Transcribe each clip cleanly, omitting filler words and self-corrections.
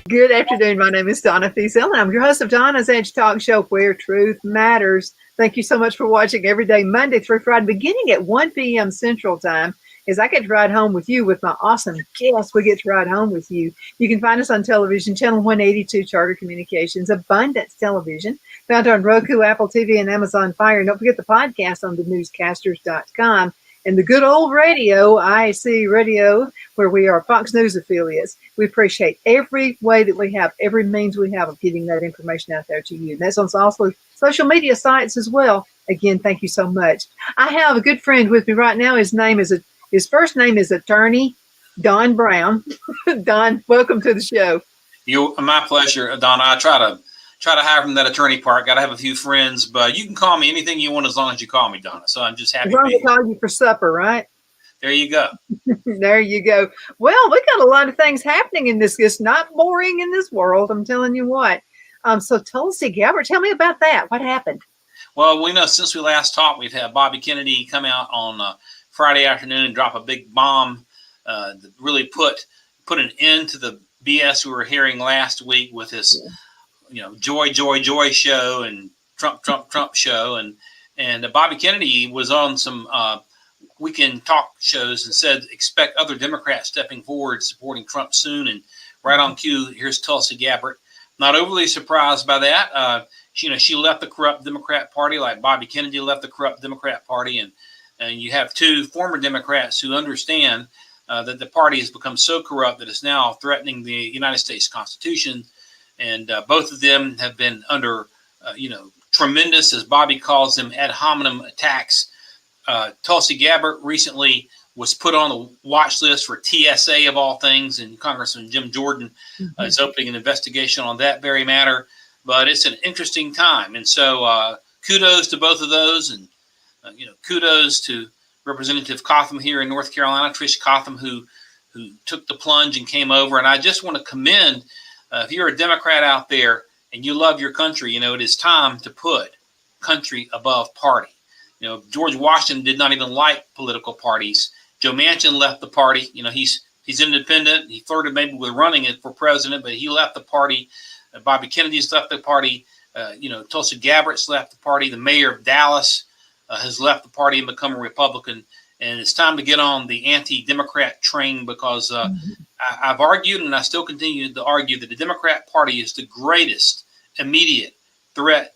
Good afternoon. My name is Donna Fiesel, and I'm your host of Donna's Edge Talk Show, where truth matters. Thank you so much for watching every day, Monday through Friday, beginning at 1 p.m. Central Time, as I get to ride home with you with my awesome guests. We get to ride home with you. You can find us on television, Channel 182, Charter Communications, Abundance Television, found on Roku, Apple TV, and Amazon Fire. And don't forget the podcast on thenewscasters.com. And the good old radio, IAC Radio, where we are Fox News affiliates. We appreciate every way that we have, every means we have of getting that information out there to you. And that's on also social media sites as well. Again, thank you so much. I have a good friend with me right now. His first name is Attorney Don Brown. Don, welcome to the show. My pleasure, Donna. I try to hide from that attorney part. Got to have a few friends, but you can call me anything you want as long as you call me, Donna. So I'm just happy to be here. Call you for supper, right? There you go. There you go. Well, we got a lot of things happening in this. It's not boring in this world. I'm telling you what. So Tulsi Gabbard, tell me about that. What happened? Well, we know since we last talked, we've had Bobby Kennedy come out on Friday afternoon and drop a big bomb that really put an end to the BS we were hearing last week with his, joy show and Trump show. And Bobby Kennedy was on some weekend talk shows and said, expect other Democrats stepping forward, supporting Trump soon. And right on cue, here's Tulsi Gabbard. Not overly surprised by that. She left the corrupt Democrat Party like Bobby Kennedy left the corrupt Democrat Party. And you have two former Democrats who understand that the party has become so corrupt that it's now threatening the United States Constitution. And both of them have been under, tremendous, as Bobby calls them, ad hominem attacks. Tulsi Gabbard recently was put on the watch list for TSA of all things, and Congressman Jim Jordan is opening an investigation on that very matter. But it's an interesting time. And so kudos to both of those. And, kudos to Representative Cotham here in North Carolina, Trish Cotham, who took the plunge and came over. And I just want to commend, if you're a Democrat out there and you love your country, it is time to put country above party. George Washington did not even like political parties. Joe Manchin left the party. He's independent. He flirted maybe with running it for president, but he left the party. Bobby Kennedy's left the party. Tulsi Gabbard's left the party. The mayor of Dallas has left the party and become a Republican. And it's time to get on the anti-Democrat train because I've argued, and I still continue to argue, that the Democrat Party is the greatest immediate threat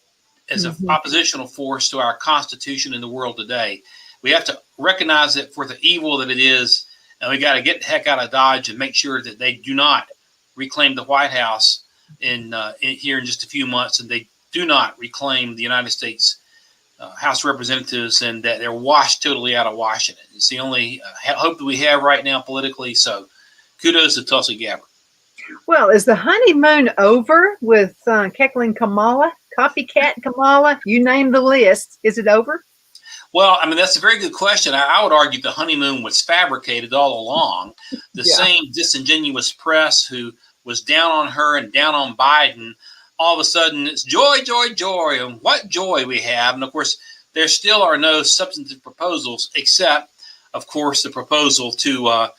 as an oppositional force to our Constitution in the world today. We have to recognize it for the evil that it is, and we got to get the heck out of Dodge and make sure that they do not reclaim the White House here in just a few months, and they do not reclaim the United States House of Representatives, and that they're washed totally out of Washington. It's the only hope that we have right now politically. So kudos to Tulsi Gabbard. Well, is the honeymoon over with Keckling Kamala, copycat Kamala? You name the list. Is it over? Well, that's a very good question. I would argue the honeymoon was fabricated all along. The same disingenuous press who was down on her and down on Biden, all of a sudden it's joy, joy, joy, and what joy we have. And of course, there still are no substantive proposals except, of course, the proposal to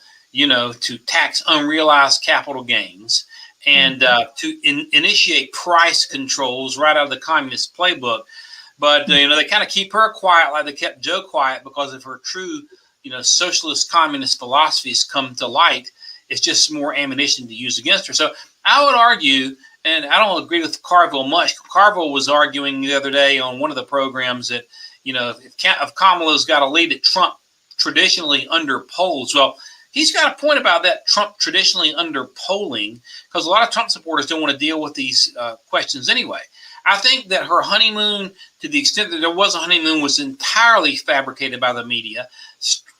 tax unrealized capital gains and to initiate price controls right out of the communist playbook. But, they kind of keep her quiet like they kept Joe quiet because if her true, socialist communist philosophies come to light, it's just more ammunition to use against her. So I would argue, and I don't agree with Carville much. Carville was arguing the other day on one of the programs that, if Kamala's got a lead at Trump traditionally under polls, well, he's got a point about that Trump traditionally under polling because a lot of Trump supporters don't want to deal with these questions anyway. I think that her honeymoon, to the extent that there was a honeymoon, was entirely fabricated by the media.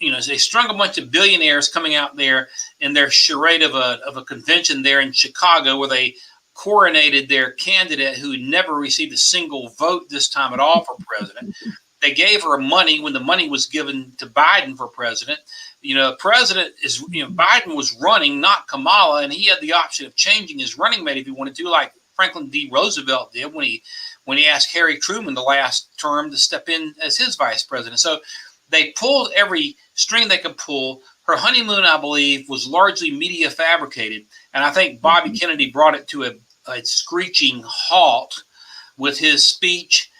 They strung a bunch of billionaires coming out there in their charade of a convention there in Chicago where they coronated their candidate who had never received a single vote this time at all for president. They gave her money when the money was given to Biden for president. Biden was running, not Kamala, and he had the option of changing his running mate if he wanted to, like Franklin D. Roosevelt did when he asked Harry Truman the last term to step in as his vice president. So they pulled every string they could pull her honeymoon, I believe, was largely media fabricated. And I think Bobby Kennedy brought it to a screeching halt with his speech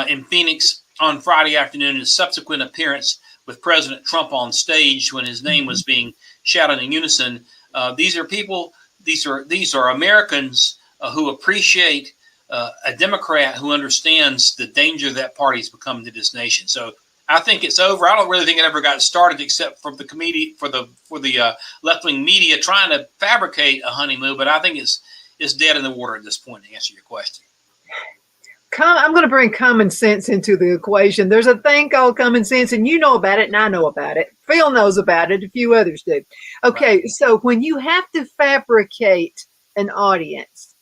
in Phoenix on Friday afternoon, his subsequent appearance with President Trump on stage when his name was being shouted in unison. These are people, these are Americans who appreciate a Democrat who understands the danger that party's become to this nation. So I think it's over. I don't really think it ever got started, except for the left-wing media trying to fabricate a honeymoon. But I think it's dead in the water at this point, to answer your question. I'm going to bring common sense into the equation. There's a thing called common sense, and you know about it, and I know about it. Phil knows about it. A few others do. Okay, right. So when you have to fabricate an audience,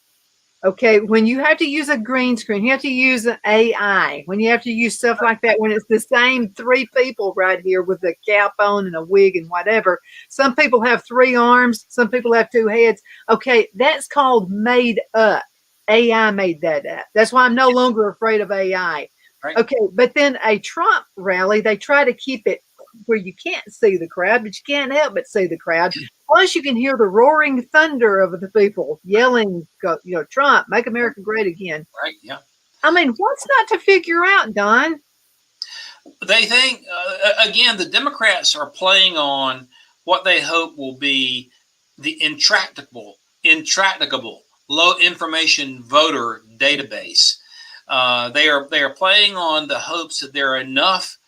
okay, when you have to use a green screen, you have to use an AI, when you have to use stuff like that, when it's the same three people right here with a cap on and a wig and whatever. Some people have 3 arms. Some people have 2 heads. Okay, that's called made up. AI made that up. That's why I'm no longer afraid of AI. Right. Okay, but then a Trump rally, they try to keep it where you can't see the crowd, but you can't help but see the crowd. Plus, you can hear the roaring thunder of the people yelling, Trump, make America great again. Right, yeah. I mean, what's not to figure out, Don? They think, again, the Democrats are playing on what they hope will be the intractable, low information voter database. They are playing on the hopes that there are enough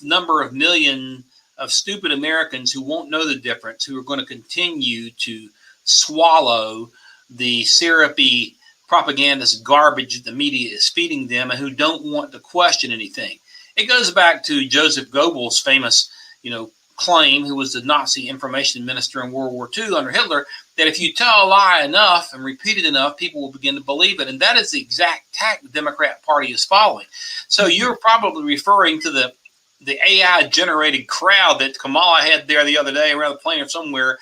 number of million of stupid Americans who won't know the difference, who are going to continue to swallow the syrupy propagandist garbage that the media is feeding them, and who don't want to question anything. It goes back to Joseph Goebbels' famous, claim, who was the Nazi information minister in World War II under Hitler, that if you tell a lie enough and repeat it enough, people will begin to believe it. And that is the exact tack the Democrat Party is following. So you're probably referring to the AI-generated crowd that Kamala had there the other day around the plane or somewhere,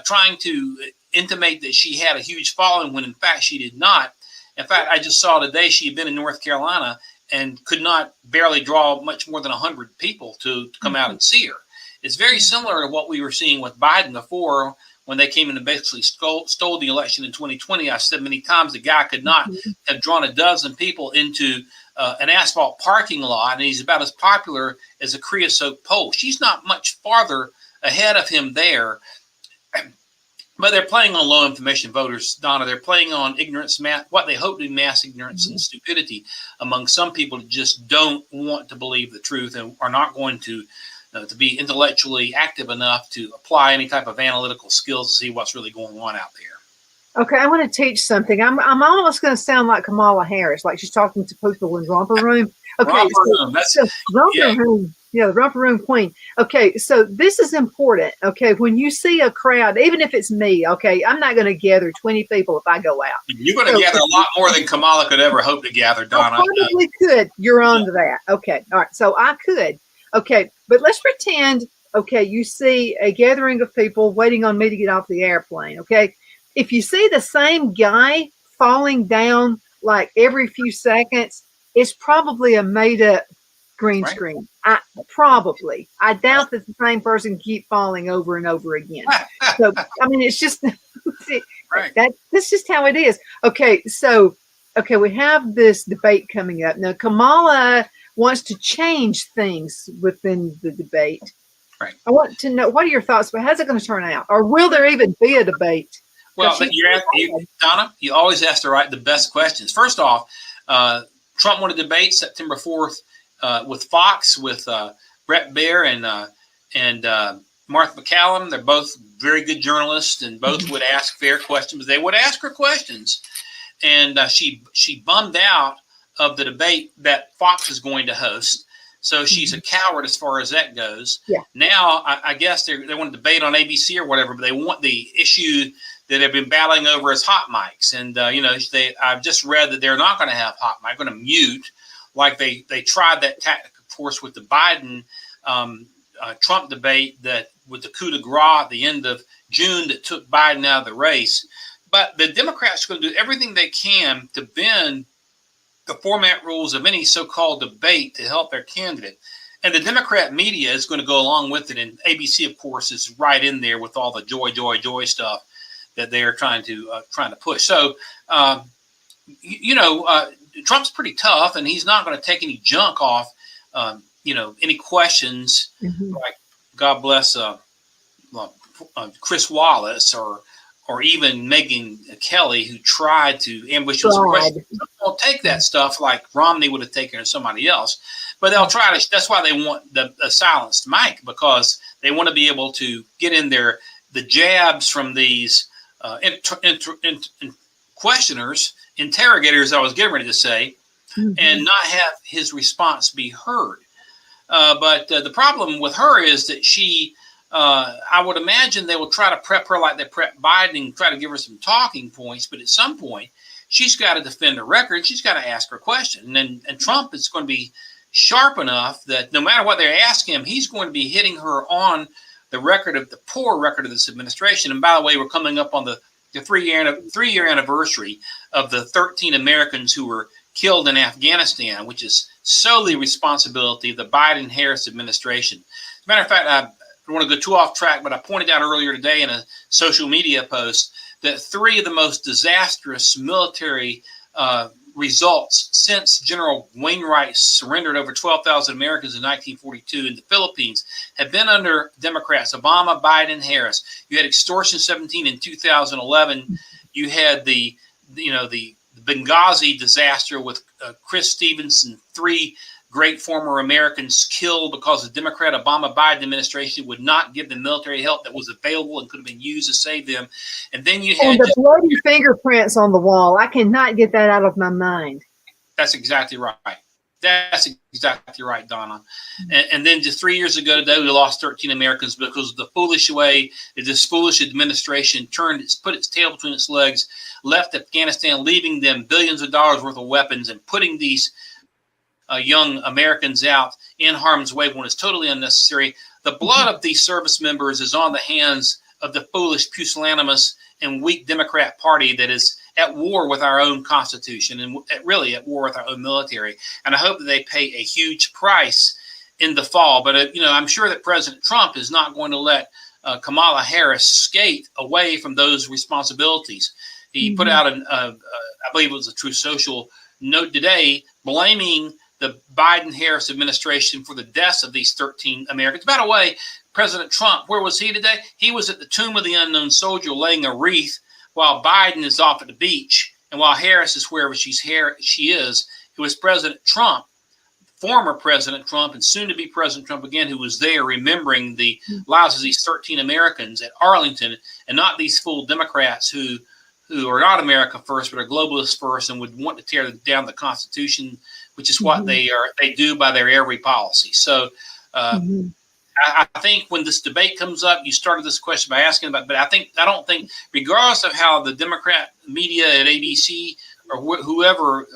trying to intimate that she had a huge following when, in fact, she did not. In fact, I just saw today she had been in North Carolina and could not barely draw much more than 100 people to come out and see her. It's very similar to what we were seeing with Biden before, when they came in and basically stole the election in 2020. I've said many times the guy could not have drawn a dozen people into an asphalt parking lot, and he's about as popular as a creosote pole. She's not much farther ahead of him there. But they're playing on low information voters, Donna. They're playing on ignorance, what they hope to be mass ignorance and stupidity among some people who just don't want to believe the truth and are not going to be intellectually active enough to apply any type of analytical skills to see what's really going on out there. Okay, I want to teach something. I'm almost going to sound like Kamala Harris, like she's talking to people in Romper Room. Okay, Romper Room. Yeah, the Romper Room Queen. Okay, so this is important. Okay, when you see a crowd, even if it's me, okay, I'm not going to gather 20 people if I go out. You're going to gather a lot more than Kamala could ever hope to gather, Donna. I probably could. You're on to that. Okay, all right, so I could. Okay, but let's pretend, okay, you see a gathering of people waiting on me to get off the airplane, okay? If you see the same guy falling down like every few seconds, it's probably a made-up green screen. I doubt that the same person keep falling over and over again. So, I mean, it's just, that's just how it is. Okay, so, we have this debate coming up. Now, Kamala wants to change things within the debate. Right. I want to know, what are your thoughts about how's it going to turn out? Or will there even be a debate? Well, Donna, you always ask the best questions. First off, Trump won a debate September 4th with Fox, with Bret Baier and Martha MacCallum. They're both very good journalists, and both would ask fair questions. They would ask her questions. And she bummed out of the debate that Fox is going to host. So she's a coward as far as that goes. Yeah. Now, I guess they want to debate on ABC or whatever, but they want the issue that they've been battling over as hot mics. And, I've just read that they're not going to have hot mic, going to mute, like they tried that tactic, of course, with the Biden Trump debate, that with the coup de grace at the end of June that took Biden out of the race. But the Democrats are going to do everything they can to bend the format rules of any so-called debate to help their candidate. And the Democrat media is going to go along with it. And ABC, of course, is right in there with all the joy stuff that they're trying to push. So, Trump's pretty tough, and he's not going to take any junk off, any questions like God bless Chris Wallace or even Megyn Kelly, who tried to ambush with some questions. They'll take that stuff like Romney would have taken or somebody else, but they'll try to. That's why they want the silenced mic, because they want to be able to get in there the jabs from these questioners, interrogators, I was getting ready to say, and not have his response be heard. But the problem with her is that she, I would imagine they will try to prep her like they prep Biden and try to give her some talking points. But at some point, she's got to defend her record. She's got to ask her question. And Trump is going to be sharp enough that no matter what they ask him, he's going to be hitting her on the poor record of this administration. And by the way, we're coming up on the 3-year anniversary of the 13 Americans who were killed in Afghanistan, which is solely responsibility of the Biden-Harris administration. As a matter of fact, I don't want to go too off track, but I pointed out earlier today in a social media post that 3 of the most disastrous military results since General Wainwright surrendered over 12,000 Americans in 1942 in the Philippines have been under Democrats: Obama, Biden, Harris. You had Extortion 17 in 2011. You had the Benghazi disaster with Chris Stevens and 3 great former Americans killed because the Democrat Obama-Biden administration would not give them military help that was available and could have been used to save them. And then you had the bloody fingerprints on the wall. I cannot get that out of my mind. That's exactly right. That's exactly right, Donna. And then just 3 years ago today, we lost 13 Americans because of the foolish way that this foolish administration put its tail between its legs, left Afghanistan, leaving them billions of dollars worth of weapons and putting these young Americans out in harm's way when it's totally unnecessary. The blood of these service members is on the hands of the foolish, pusillanimous, and weak Democrat Party that is at war with our own Constitution and really at war with our own military. And I hope that they pay a huge price in the fall. But, I'm sure that President Trump is not going to let Kamala Harris skate away from those responsibilities. He put out I believe it was a Truth Social note today, blaming the Biden-Harris administration for the deaths of these 13 Americans. By the way, President Trump, where was he today? He was at the Tomb of the Unknown Soldier laying a wreath while Biden is off at the beach. And while Harris is wherever she is, it was President Trump, former President Trump, and soon to be President Trump again, who was there remembering the lives of these 13 Americans at Arlington, and not these fool Democrats who are not America first, but are globalists first and would want to tear down the Constitution, which is what they do by their every policy. So I think when this debate comes up, you started this question by asking about, but I don't think, regardless of how the Democrat media at ABC or whoever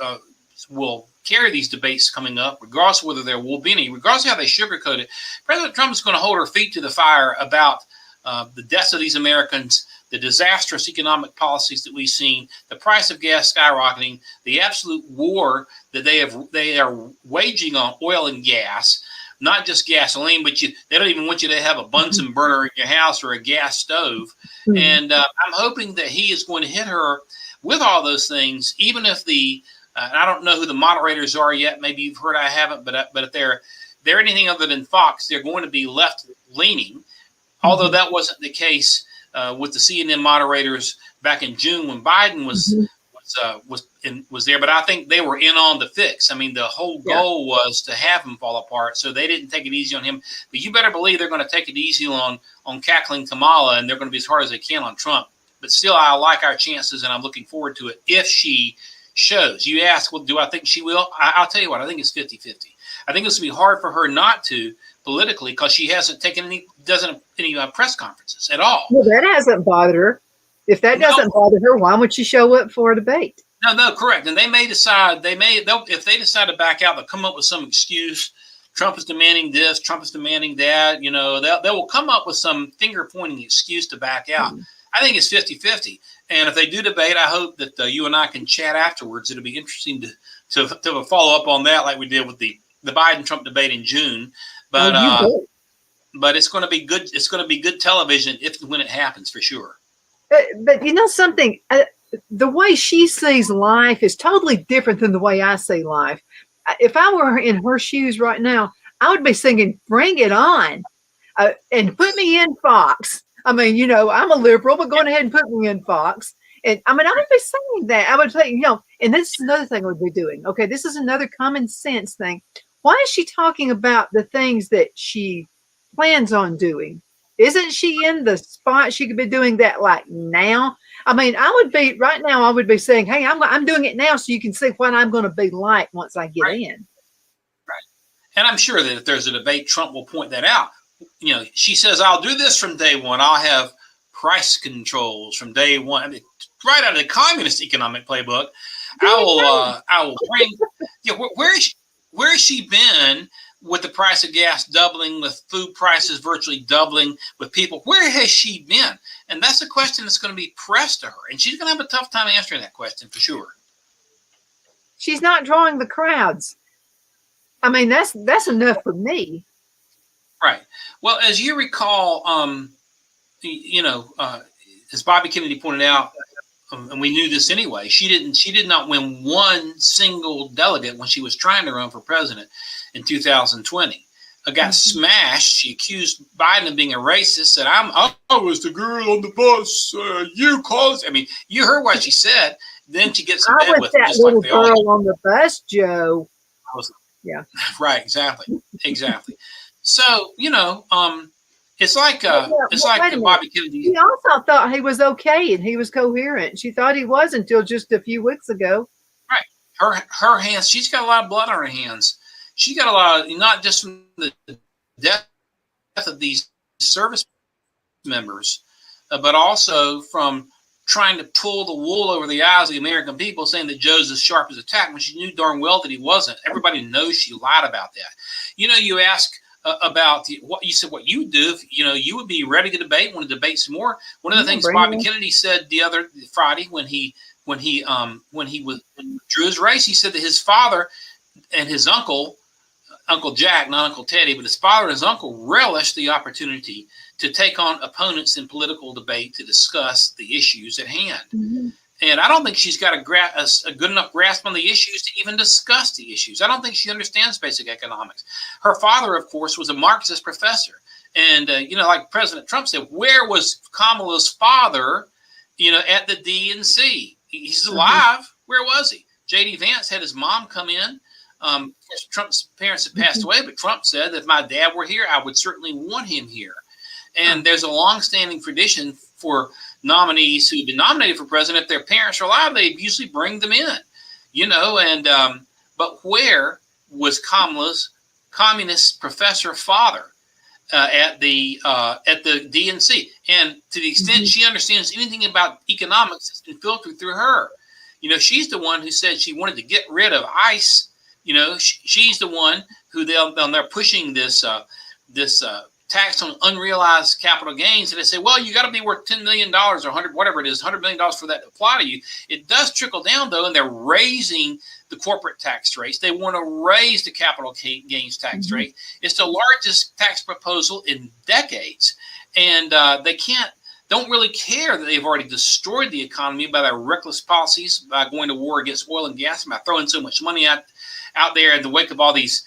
will carry these debates coming up, regardless of whether there will be any, regardless of how they sugarcoat it, President Trump is going to hold her feet to the fire about the deaths of these Americans, the disastrous economic policies that we've seen, the price of gas skyrocketing, the absolute war that they are waging on oil and gas, not just gasoline, but they don't even want you to have a Bunsen burner in your house or a gas stove. And I'm hoping that he is going to hit her with all those things, even if I don't know who the moderators are yet. Maybe you've heard, I haven't, but if they're anything other than Fox, they're going to be left leaning. Although that wasn't the case with the CNN moderators back in June when Biden was there, but I think they were in on the fix. I mean, the whole goal was to have him fall apart, so they didn't take it easy on him. But you better believe they're going to take it easy on cackling Kamala, and they're going to be as hard as they can on Trump. But still, I like our chances, and I'm looking forward to it if she shows. You ask, well, do I think she will? I'll tell you what, I think it's 50-50. I think it's going to be hard for her not to politically because she hasn't taken any press conferences at all. Well, that hasn't bothered her. If that doesn't bother her, why would she show up for a debate? No, correct. And they may decide, if they decide to back out, they'll come up with some excuse. Trump is demanding this, Trump is demanding that. They will come up with some finger-pointing excuse to back out. I think it's 50-50. And if they do debate, I hope that you and I can chat afterwards. It'll be interesting to follow up on that like we did with the the Biden-Trump debate in June, but but it's going to be good. It's going to be good television if and when it happens, for sure. But you know something, the way she sees life is totally different than the way I see life. If I were in her shoes right now, I would be singing, "Bring it on," and put me in Fox. I mean, you know, I'm a liberal, but go ahead and put me in Fox. And I mean, I would be saying that. I would say, you know, and this is another thing I would be doing. Okay, this is another common sense thing. Why is she talking about the things that she plans on doing? Isn't she in the spot she could be doing that like now? I mean, I would be right now. I would be saying, "Hey, I'm doing it now, so you can see what I'm going to be like once I get in." Right, and I'm sure that if there's a debate, Trump will point that out. You know, she says, "I'll do this from day one. I'll have price controls from day one." I mean, right out of the communist economic playbook. I will bring. You know, where has she been? With the price of gas doubling, with food prices virtually doubling, with people, where has she been? And that's a question that's going to be pressed to her. And she's going to have a tough time answering that question for sure. She's not drawing the crowds. I mean, that's enough for me. Right. Well, as you recall, you know, as Bobby Kennedy pointed out, and we knew this anyway, she did not win one single delegate when she was trying to run for president in 2020. Got smashed. She accused Biden of being a racist, said, I was the girl on the bus. You called. I mean, you heard what she said. Then she gets in bed with that just little like girl on the bus, Joe. Yeah. Right. Exactly. So, you know, it's like Bobby Kennedy. She also thought he was okay and he was coherent. She thought he was until just a few weeks ago. Right. Her hands, she's got a lot of blood on her hands. She got a lot of, not just from the death of these service members, but also from trying to pull the wool over the eyes of the American people, saying that Joe's as sharp as a tack when she knew darn well that he wasn't. Everybody knows she lied about that. You know, you ask about what you said, what you would do if, you know, you would be ready to debate, want to debate some more. One of the things Bobby Kennedy said the other Friday when he drew his race, he said that his father and his uncle Jack, not Uncle Teddy, but his father and his uncle relished the opportunity to take on opponents in political debate to discuss the issues at hand. Mm-hmm. And I don't think she's got a good enough grasp on the issues to even discuss the issues. I don't think she understands basic economics. Her father, of course, was a Marxist professor. And, you know, like President Trump said, where was Kamala's father, you know, at the DNC? He's alive. Mm-hmm. Where was he? J.D. Vance had his mom come in. Trump's parents had passed away, but Trump said that if my dad were here, I would certainly want him here. And there's a long-standing tradition for nominees who've been nominated for president. If their parents are alive, they usually bring them in, you know. And but where was Kamala's communist professor father at the DNC? And to the extent she understands anything about economics, it's been filtered through her. You know, she's the one who said she wanted to get rid of ICE. You know, she's the one who they're pushing this tax on unrealized capital gains. And they say, well, you got to be worth $10 million or 100, whatever it is, $100 million for that to apply to you. It does trickle down, though, and they're raising the corporate tax rates. They want to raise the capital gains tax rate. It's the largest tax proposal in decades. And they don't really care that they've already destroyed the economy by their reckless policies, by going to war against oil and gas, by throwing so much money out there in the wake of all this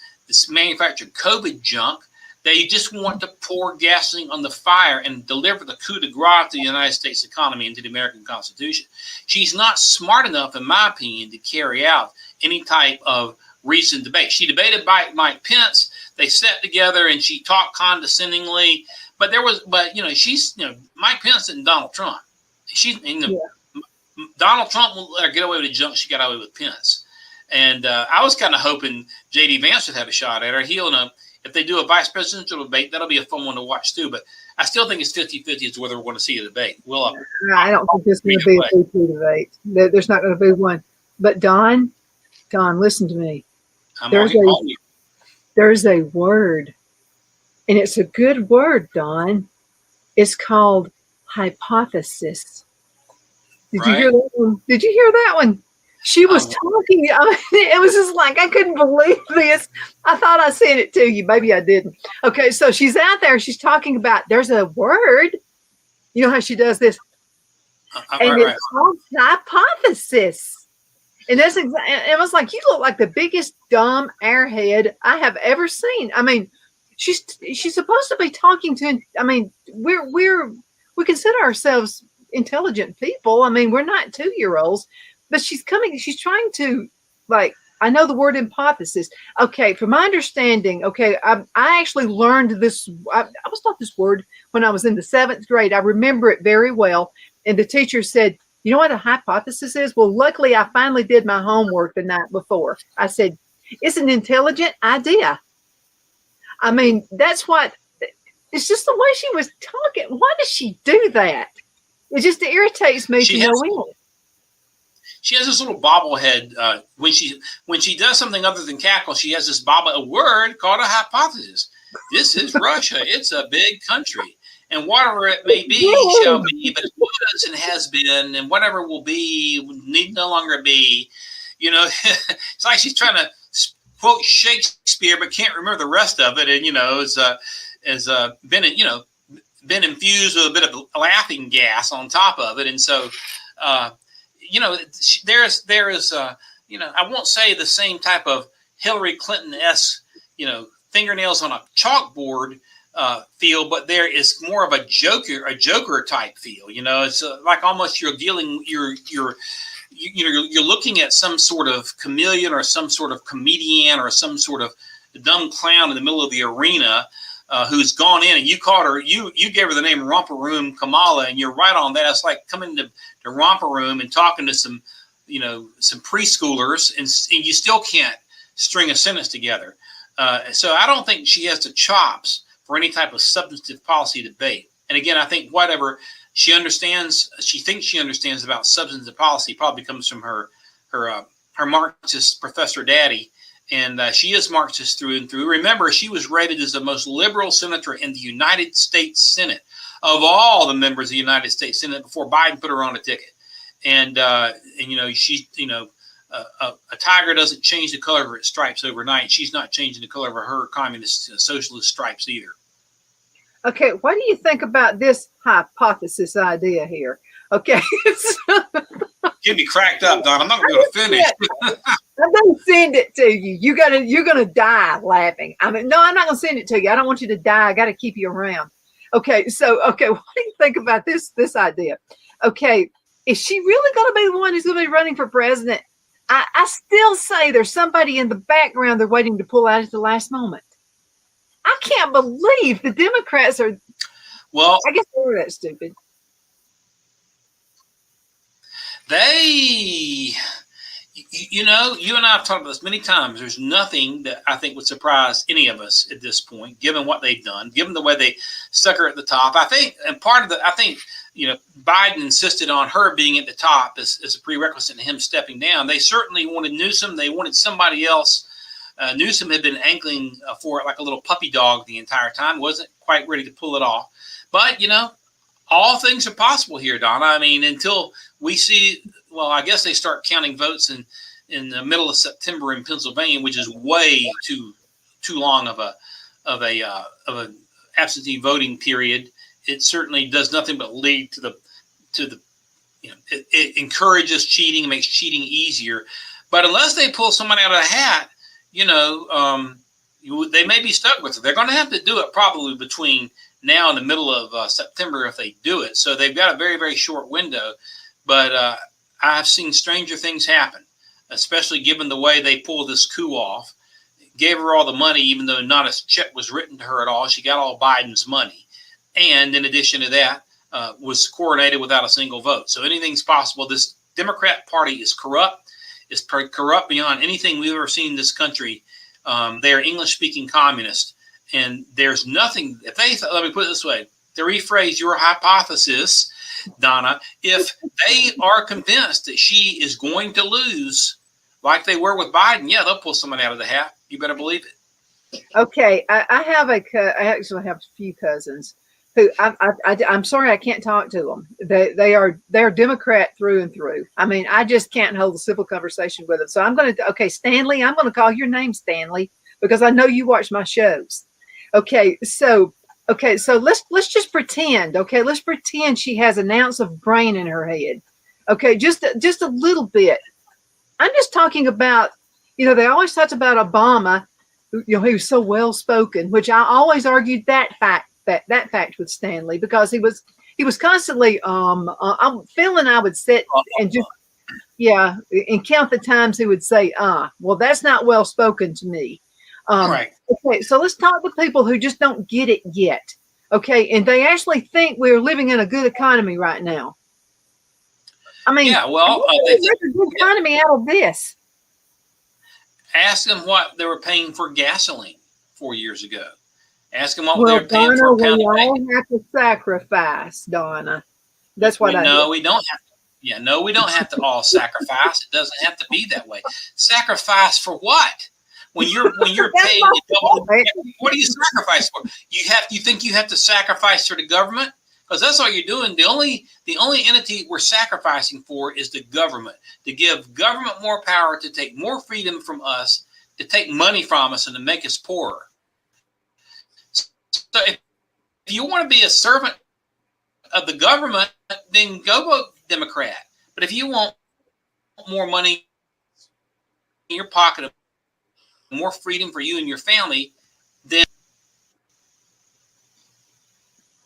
manufactured COVID junk. They just want to pour gasoline on the fire and deliver the coup de grace to the United States economy and to the American Constitution. She's not smart enough, in my opinion, to carry out any type of reasoned debate. She debated by Mike Pence. They sat together and she talked condescendingly. But she's Mike Pence and Donald Trump. Donald Trump won't let her get away with the junk she got away with Pence. And I was kind of hoping J.D. Vance would have a shot at her. If they do a vice presidential debate, that'll be a fun one to watch too. But I still think it's 50-50 as to whether we're going to see a debate. I don't think there's going to be a 50 debate. There's not going to be one. But Don, listen to me. There's a word, and it's a good word, Don. It's called hypothesis. Did you hear that one? She was talking. I mean, it was just like, I couldn't believe this. I thought I sent it to you. Maybe I didn't. Okay, so she's out there. She's talking about there's a word. You know how she does this? And right. it's called hypothesis. And that's it was like, you look like the biggest dumb airhead I have ever seen. I mean, she's supposed to be talking to. I mean, we consider ourselves intelligent people. I mean, we're not 2-year-olds, but she's trying to, like, I know the word hypothesis. Okay, from my understanding, okay, I actually learned this. I was taught this word when I was in the 7th grade. I remember it very well. And the teacher said, you know what a hypothesis is? Well, luckily, I finally did my homework the night before. I said, it's an intelligent idea. I mean, that's what, it's just the way she was talking. Why does she do that? It just irritates me to no end. She has this little bobblehead. When she does something other than cackle, she has this a word called a hypothesis. This is Russia. It's a big country. And whatever it may be, shall be, but it was and has been, and whatever will be, need no longer be. You know, it's like she's trying to quote Shakespeare, but can't remember the rest of it. And, you know, has been infused with a bit of laughing gas on top of it. And so, you know, there is, you know, I won't say the same type of Hillary Clinton-esque, you know, fingernails on a chalkboard feel, but there is more of a Joker type feel. You know, it's like almost you're looking at some sort of chameleon or some sort of comedian or some sort of dumb clown in the middle of the arena who's gone in, and you caught her. You gave her the name Romper Room Kamala, and you're right on that. It's like coming to Romper Room and talking to some preschoolers, and you still can't string a sentence together. So I don't think she has the chops for any type of substantive policy debate. And again, I think whatever she thinks she understands about substantive policy probably comes from her Marxist professor daddy. And she is Marxist through and through. Remember, she was rated as the most liberal senator in the United States Senate of all the members of the United States Senate before Biden put her on a ticket. And you know, a tiger doesn't change the color of its stripes overnight. She's not changing the color of her communist socialist stripes either. Okay, what do you think about this hypothesis idea here? Okay. Get me cracked up, Don. I'm not going to finish. I'm going to send it to you. You're going to die laughing. I mean, no, I'm not going to send it to you. I don't want you to die. I got to keep you around. Okay, so, what do you think about this idea? Okay, is she really going to be the one who's going to be running for president? I still say there's somebody in the background they're waiting to pull out at the last moment. I can't believe the Democrats are, well, I guess they were that stupid. You know, you and I have talked about this many times. There's nothing that I think would surprise any of us at this point, given what they've done, given the way they stuck her at the top. I think, and you know, Biden insisted on her being at the top as a prerequisite to him stepping down. They certainly wanted Newsom. They wanted somebody else. Newsom had been angling for it like a little puppy dog the entire time, wasn't quite ready to pull it off. But, you know, all things are possible here, Donna. I mean, until we see, well, I guess they start counting votes in the middle of September in Pennsylvania, which is way too long of a absentee voting period. It certainly does nothing but lead to the you know, it encourages cheating, makes cheating easier. But unless they pull someone out of the hat, you know, they may be stuck with it. They're going to have to do it probably between now and the middle of September if they do it. So they've got a very, very short window. But I've seen stranger things happen, especially given the way they pulled this coup off. Gave her all the money, even though not a check was written to her at all. She got all Biden's money. And in addition to that, was coronated without a single vote. So anything's possible. This Democrat Party is corrupt. It's corrupt beyond anything we've ever seen in this country. They are English-speaking communists. And there's nothing, let me put it this way, to rephrase your hypothesis, Donna, if they are convinced that she is going to lose, like they were with Biden, yeah, they'll pull someone out of the hat. You better believe it. Okay, I actually have a few cousins who I'm sorry, I can't talk to them. They're Democrat through and through. I mean, I just can't hold a civil conversation with them. So I'm going to, okay, Stanley, I'm going to call your name Stanley because I know you watch my shows. Okay, so let's just pretend. Okay, let's pretend she has an ounce of brain in her head. Okay, just a little bit. I'm just talking about, they always talked about Obama, he was so well spoken, which I always argued that fact with Stanley because he was constantly I'm feeling I would sit and just and count the times he would say well, that's not well spoken to me. Right. Okay, so let's talk to people who just don't get it yet. Okay, and they actually think we're living in a good economy right now. I mean, there's a good economy out of this. Ask them what they were paying for gasoline 4 years ago. Ask them what they were paying for a pound of bacon. We all have to sacrifice, Donna. That's what we don't have to. Yeah, no, we don't have to all sacrifice. It doesn't have to be that way. Sacrifice for what? When you're paying, what do you sacrifice for? You think you have to sacrifice for the government? Because that's all you're doing. The only entity we're sacrificing for is the government, to give government more power, to take more freedom from us, to take money from us, and to make us poorer. So if you want to be a servant of the government, then go vote Democrat. But if you want more money in your pocket, more freedom for you and your family, then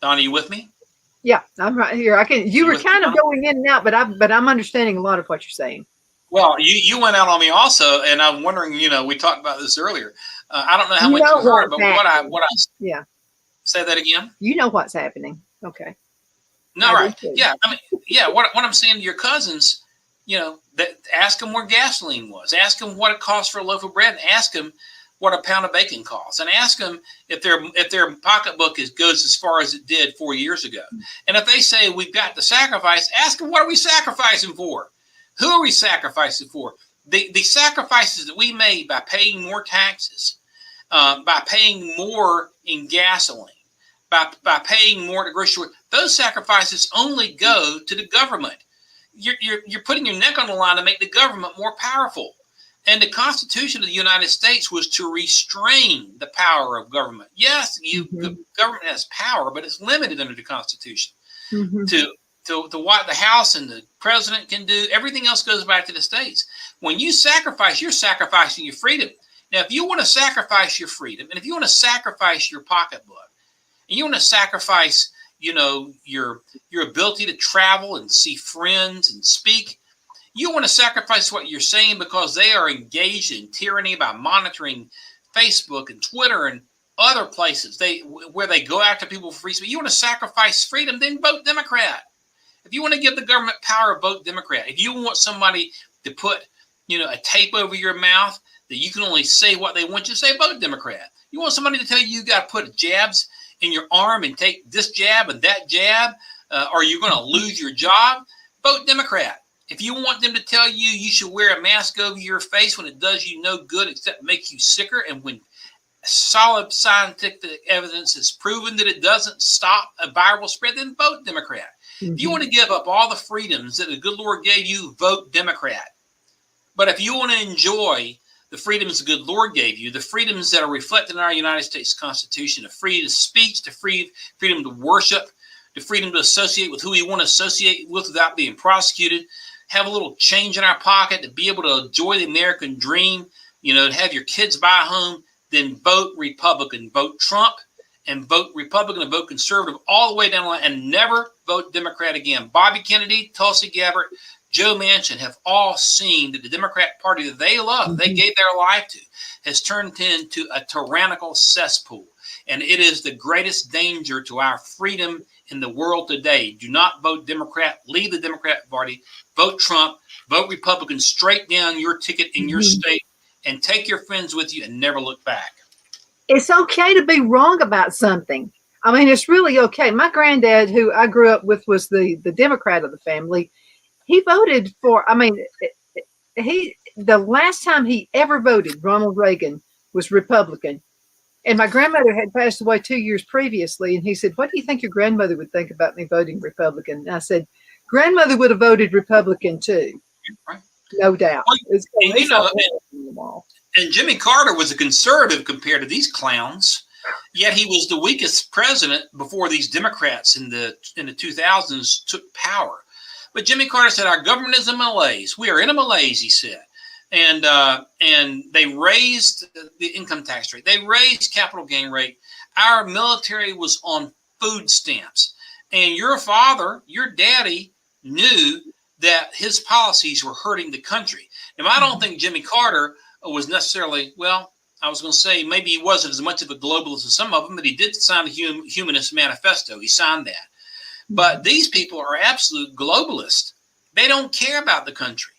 Donna, you with me? Yeah, I'm right here. You were kind of going in and out, but I'm understanding a lot of what you're saying. Well, you went out on me also, and I'm wondering, we talked about this earlier. I don't know how much you heard, but what I say that again. You know what's happening. Okay. No, right. Yeah. I mean, what I'm saying to your cousins, ask them where gasoline was. Ask them what it costs for a loaf of bread, and ask them what a pound of bacon costs, and ask them if their pocketbook goes as far as it did 4 years ago. And if they say we've got to sacrifice, ask them, what are we sacrificing for? Who are we sacrificing for? The sacrifices that we made by paying more taxes, by paying more in gasoline, by paying more to grocery store, those sacrifices only go to the government. You're putting your neck on the line to make the government more powerful. And the Constitution of the United States was to restrain the power of government. Yes, the government has power, but it's limited under the Constitution. To what the House and the president can do, everything else goes back to the states. When you sacrifice, you're sacrificing your freedom. Now, if you want to sacrifice your freedom, and if you want to sacrifice your pocketbook, and you want to sacrifice, your ability to travel and see friends and speak, you want to sacrifice what you're saying because they are engaged in tyranny by monitoring Facebook and Twitter and other places where they go after people for free speech. You want to sacrifice freedom, then vote Democrat. If you want to give the government power, vote Democrat. If you want somebody to put, a tape over your mouth that you can only say what they want you to say, vote Democrat. You want somebody to tell you got to put jabs in your arm and take this jab and that jab, or you're going to lose your job, vote Democrat. If you want them to tell you you should wear a mask over your face when it does you no good except make you sicker, and when solid scientific evidence has proven that it doesn't stop a viral spread, then vote Democrat. If you want to give up all the freedoms that the good Lord gave you, vote Democrat. But if you want to enjoy the freedoms the good Lord gave you, the freedoms that are reflected in our United States Constitution, the freedom of speech, the freedom to worship, the freedom to associate with who you want to associate with without being prosecuted, have a little change in our pocket to be able to enjoy the American dream, to have your kids buy a home, then vote Republican, vote Trump, and vote Republican and vote conservative all the way down the line, and never vote Democrat again. Bobby Kennedy, Tulsi Gabbard, Joe Manchin have all seen that the Democrat Party that they love, they gave their life to, has turned into a tyrannical cesspool. And it is the greatest danger to our freedom in the world today. Do not vote Democrat. Leave the Democrat Party. Vote Trump. Vote Republican straight down your ticket in your state, and take your friends with you and never look back. It's okay to be wrong about something. I mean, it's really okay. My granddad, who I grew up with, was the Democrat of the family. He voted for, the last time he ever voted, Ronald Reagan was Republican. And my grandmother had passed away 2 years previously. And he said, what do you think your grandmother would think about me voting Republican? And I said, grandmother would have voted Republican too. Right. No doubt. Well, and Jimmy Carter was a conservative compared to these clowns, yet he was the weakest president before these Democrats in the 2000s took power. But Jimmy Carter said, our government is a malaise. We are in a malaise, he said. And they raised the income tax rate. They raised capital gain rate. Our military was on food stamps. And your father, your daddy, knew that his policies were hurting the country. Now, I don't think Jimmy Carter was necessarily, well, I was going to say maybe he wasn't as much of a globalist as some of them, but he did sign the Humanist Manifesto. He signed that. But these people are absolute globalists. They don't care about the country.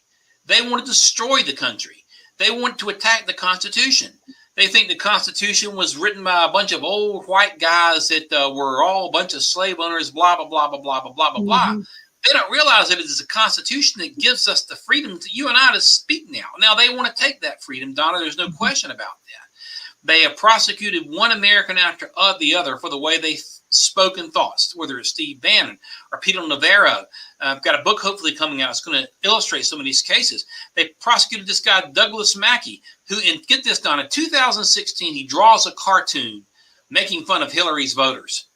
They want to destroy the country. They want to attack the Constitution. They think the Constitution was written by a bunch of old white guys that were all a bunch of slave owners, blah, blah, blah, blah, blah, blah, blah, blah, blah. They don't realize that it is a Constitution that gives us the freedom to you and I to speak now. Now, they want to take that freedom, Donna. There's no question about that. They have prosecuted one American after the other for the way they spoke and thought, whether it's Steve Bannon or Peter Navarro. I've got a book hopefully coming out. It's going to illustrate some of these cases. They prosecuted this guy, Douglas Mackey, who, and get this, Donna, in 2016, he draws a cartoon making fun of Hillary's voters,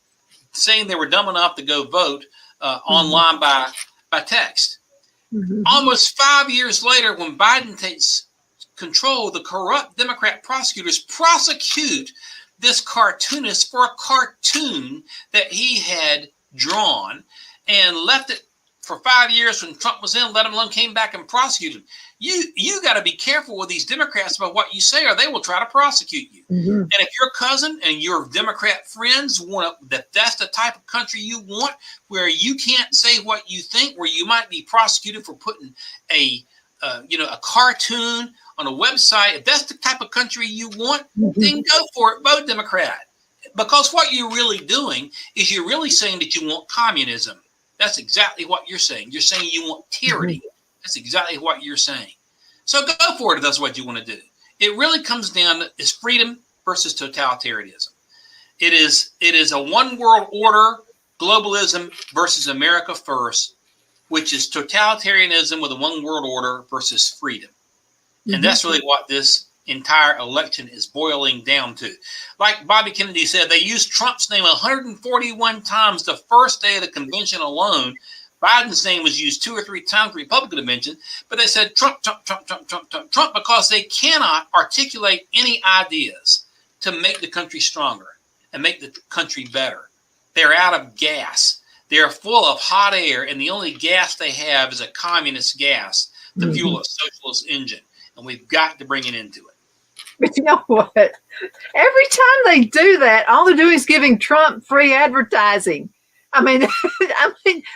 saying they were dumb enough to go vote online by text. Almost 5 years later, when Biden takes control, the corrupt Democrat prosecutors prosecute this cartoonist for a cartoon that he had drawn and left it for 5 years when Trump was in, let him alone, came back and prosecuted him. You got to be careful with these Democrats about what you say, or they will try to prosecute you. And if your cousin and your Democrat friends want that's the type of country you want, where you can't say what you think, where you might be prosecuted for putting a cartoon on a website, if that's the type of country you want, then go for it. Vote Democrat. Because what you're really doing is you're really saying that you want communism. That's exactly what you're saying. You're saying you want tyranny. That's exactly what you're saying. So go for it if that's what you want to do. It really comes down to is freedom versus totalitarianism. It is a one world order, globalism versus America first, which is totalitarianism with a one world order versus freedom. And that's really what this entire election is boiling down to. Like Bobby Kennedy said, they used Trump's name 141 times the first day of the convention alone. Biden's name was used 2 or 3 times at the Republican convention, but they said Trump, Trump, Trump, Trump, Trump, Trump, Trump, because they cannot articulate any ideas to make the country stronger and make the country better. They're out of gas. They're full of hot air, and the only gas they have is a communist gas to fuel a socialist engine, and we've got to bring it into it. But you know what? Every time they do that, all they're doing is giving Trump free advertising. I mean,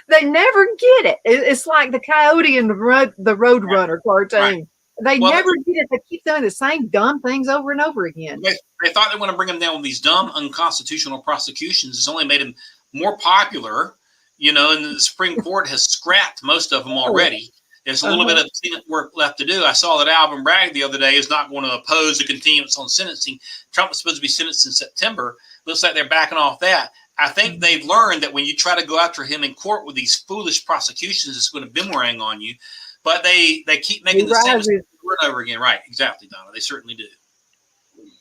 they never get it. It's like the Coyote and the Roadrunner cartoon. Right. They never get it. They keep doing the same dumb things over and over again. They thought they want to bring him down with these dumb, unconstitutional prosecutions. It's only made him more popular, and the Supreme Court has scrapped most of them already. There's a little bit of Senate work left to do. I saw that Alvin Bragg the other day is not going to oppose the continuance on sentencing. Trump was supposed to be sentenced in September. Looks like they're backing off that. I think they've learned that when you try to go after him in court with these foolish prosecutions, it's going to boomerang on you. But they keep making the same mistake over and over again. Right, exactly, Donna. They certainly do.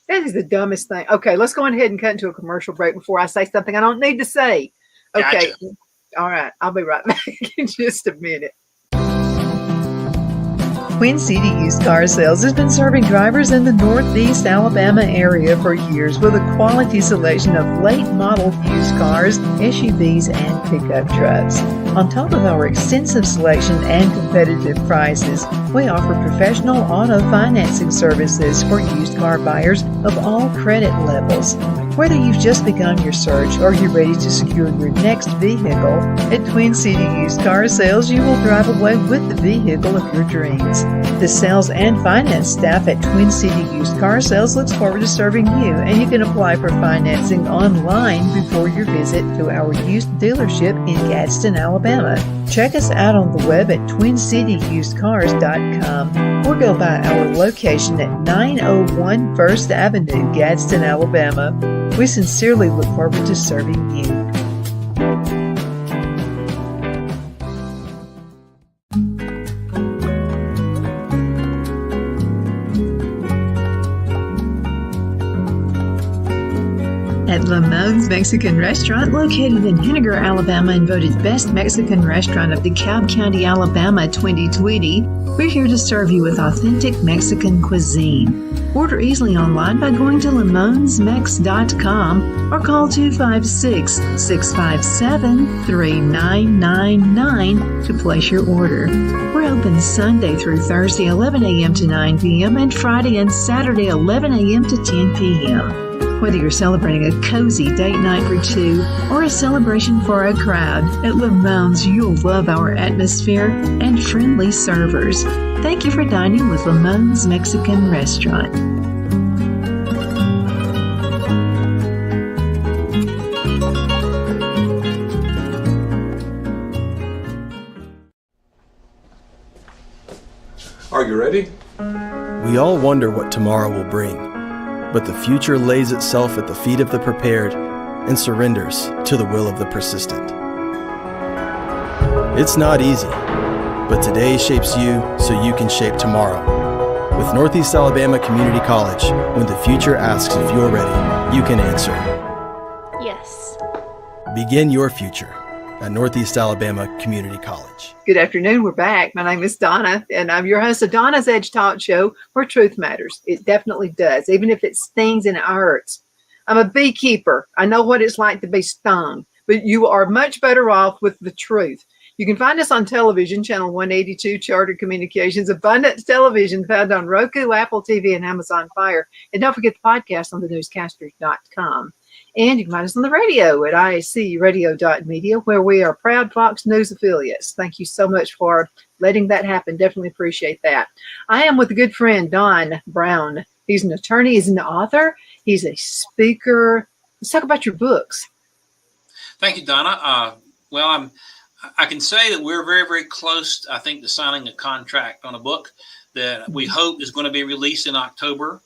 That is the dumbest thing. Okay, let's go ahead and cut into a commercial break before I say something I don't need to say. Okay. Gotcha. All right. I'll be right back in just a minute. Twin City Used Car Sales has been serving drivers in the Northeast Alabama area for years with a quality selection of late model used cars, SUVs, and pickup trucks. On top of our extensive selection and competitive prices, we offer professional auto financing services for used car buyers of all credit levels. Whether you've just begun your search or you're ready to secure your next vehicle, at Twin City Used Car Sales, you will drive away with the vehicle of your dreams. The sales and finance staff at Twin City Used Car Sales looks forward to serving you, and you can apply for financing online before your visit to our used dealership in Gadsden, Alabama. Check us out on the web at TwinCityUsedCars.com or go by our location at 901 First Avenue, Gadsden, Alabama. We sincerely look forward to serving you. At Lamone's Mexican Restaurant, located in Henniger, Alabama, and voted Best Mexican Restaurant of DeKalb County, Alabama 2020, we're here to serve you with authentic Mexican cuisine. Order easily online by going to lamonsmex.com or call 256-657-3999 to place your order. We're open Sunday through Thursday, 11 a.m. to 9 p.m. and Friday and Saturday, 11 a.m. to 10 p.m. Whether you're celebrating a cozy date night for two or a celebration for a crowd, at Lamone's you'll love our atmosphere and friendly servers. Thank you for dining with Lamone's Mexican Restaurant. Are you ready? We all wonder what tomorrow will bring. But the future lays itself at the feet of the prepared and surrenders to the will of the persistent. It's not easy, but today shapes you so you can shape tomorrow. With Northeast Alabama Community College, when the future asks if you're ready, you can answer. Yes. Begin your future at Northeast Alabama Community College. Good afternoon. We're back. My name is Donna, and I'm your host of Donna's Edge Talk Show, where truth matters. It definitely does, even if it stings and it hurts. I'm a beekeeper. I know what it's like to be stung, but you are much better off with the truth. You can find us on television, channel 182, Charter Communications, Abundance Television, found on Roku, Apple TV, and Amazon Fire. And don't forget the podcast on thenewscasters.com. And you can find us on the radio at iscradio.media, where we are proud Fox News affiliates. Thank you so much for letting that happen. Definitely appreciate that. I am with a good friend, Don Brown. He's an attorney. He's an author. He's a speaker. Let's talk about your books. Thank you, Donna. I can say that we're very, very close, I think, to signing a contract on a book that we hope is going to be released in October.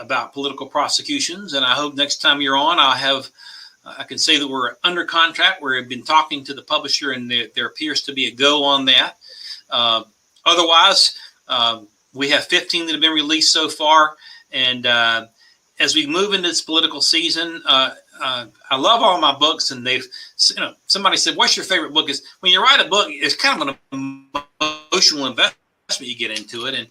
About political prosecutions, and I hope next time you're on, I can say that we're under contract. We've been talking to the publisher, and there appears to be a go on that. Otherwise, we have 15 that have been released so far, and as we move into this political season, I love all my books, and somebody said, "What's your favorite book?" Is when you write a book, it's kind of an emotional investment you get into it, and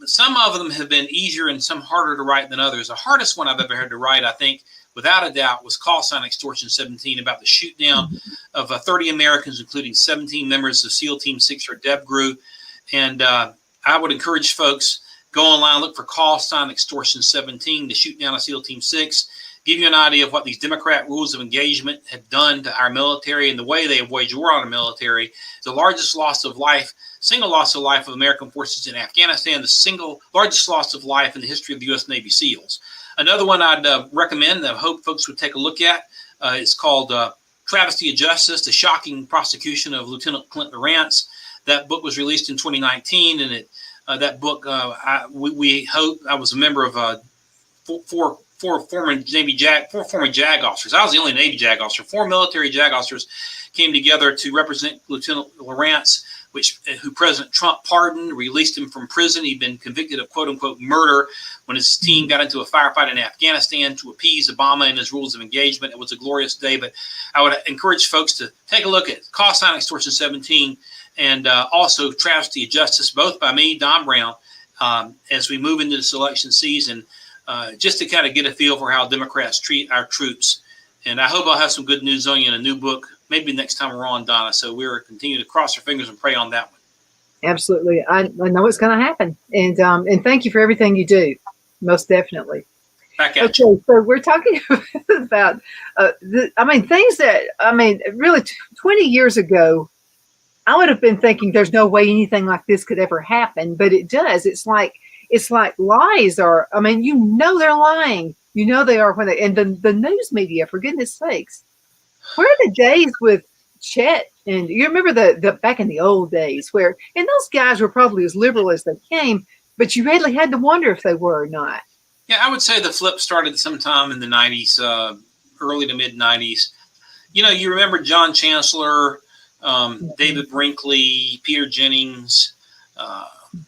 some of them have been easier and some harder to write than others. The hardest one I've ever had to write, I think, without a doubt, was Call Sign Extortion 17, about the shoot down of 30 Americans, including 17 members of SEAL Team 6 or DEBGRU. And I would encourage folks, go online, look for Call Sign Extortion 17, the shoot down of SEAL Team 6, give you an idea of what these Democrat rules of engagement have done to our military and the way they have waged war on the military. The largest loss of life, single loss of life of American forces in Afghanistan, the single largest loss of life in the history of the U.S. Navy SEALs. Another one I'd recommend that I hope folks would take a look at is called Travesty of Justice, the shocking prosecution of Lieutenant Clint Lawrence. That book was released in 2019, and that book, we hope, I was a member of four former JAG officers. I was the only Navy JAG officer. 4 military JAG officers came together to represent Lieutenant Lawrence, who President Trump pardoned, released him from prison. He'd been convicted of quote-unquote murder when his team got into a firefight in Afghanistan to appease Obama and his rules of engagement. It was a glorious day, but I would encourage folks to take a look at Call Sign Extortion 17 and also Travesty of Justice, both by me, Don Brown, as we move into this election season, just to kind of get a feel for how Democrats treat our troops. And I hope I'll have some good news on you in a new book, maybe next time we're on, Donna. So we're continuing to cross our fingers and pray on that one. Absolutely. I know it's going to happen. And thank you for everything you do. Most definitely. Back at you. So we're talking about, things that, really 20 years ago, I would have been thinking there's no way anything like this could ever happen, but it does. It's like lies are, they're lying. They are and the news media, for goodness sakes. Where are the days with Chet, and you remember the back in the old days where, and those guys were probably as liberal as they came, but you really had to wonder if they were or not. Yeah, I would say the flip started sometime in the 90s, early to mid 90s. You remember John Chancellor, David Brinkley, Peter Jennings.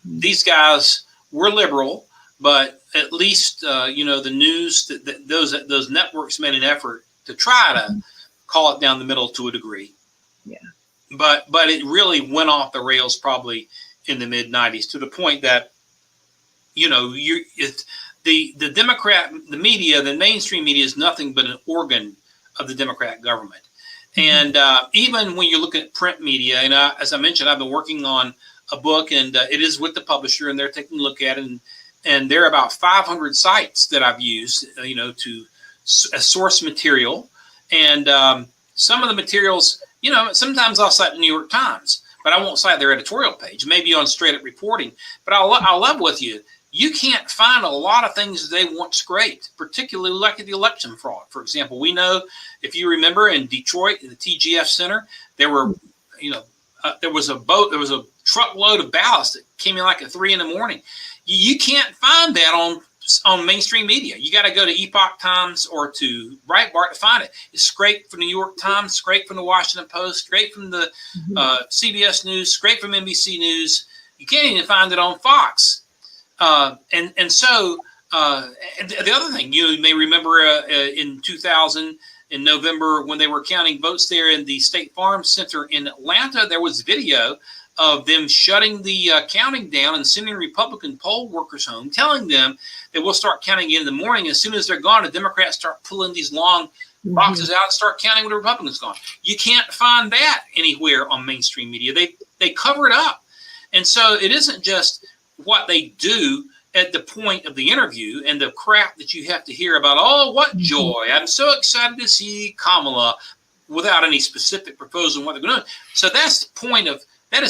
These guys were liberal, but at least the news that those networks made an effort to try to call it down the middle to a degree. Yeah. But it really went off the rails probably in the mid 90s to the point that the Democrat, the media, the mainstream media is nothing but an organ of the Democrat government. And even when you look at print media, and as I mentioned, I've been working on a book, and it is with the publisher, and they're taking a look at it. And there are about 500 sites that I've used, to source material. And some of the materials, sometimes I'll cite the New York Times, but I won't cite their editorial page, maybe on straight up reporting. But I'll love with you. You can't find a lot of things that they want scraped, particularly like the election fraud. For example, we know, if you remember, in Detroit, in the TGF Center, there were, there was a truckload of ballots that came in like at 3 a.m. You can't find that on mainstream media. You got to go to Epoch Times or to Breitbart to find it. It's scraped from the New York Times, scraped from the Washington Post, scraped from the CBS News, scraped from NBC News. You can't even find it on Fox. And so the other thing, you may remember in 2000, in November, when they were counting votes there in the State Farm Center in Atlanta, there was video of them shutting the counting down and sending Republican poll workers home, telling them that we'll start counting in the morning. As soon as they're gone, the Democrats start pulling these long boxes out and start counting when the Republicans gone. You can't find that anywhere on mainstream media. They cover it up. And so it isn't just what they do at the point of the interview and the crap that you have to hear about, oh, what joy. I'm so excited to see Kamala, without any specific proposal on what they're going to do. So that is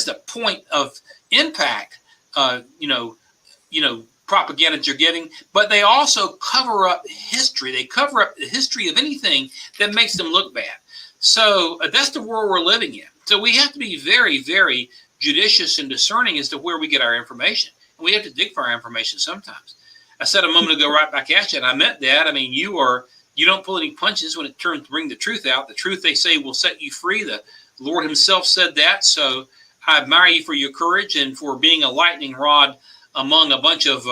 the point of impact, propaganda that you're getting, but they also cover up history. They cover up the history of anything that makes them look bad. So that's the world we're living in. So we have to be very, very judicious and discerning as to where we get our information. And we have to dig for our information sometimes. I said a moment ago, right back at you, and I meant that. I mean, you don't pull any punches when it turns to bring the truth out. The truth, they say, will set you free. The Lord himself said that. So I admire you for your courage and for being a lightning rod among a bunch of,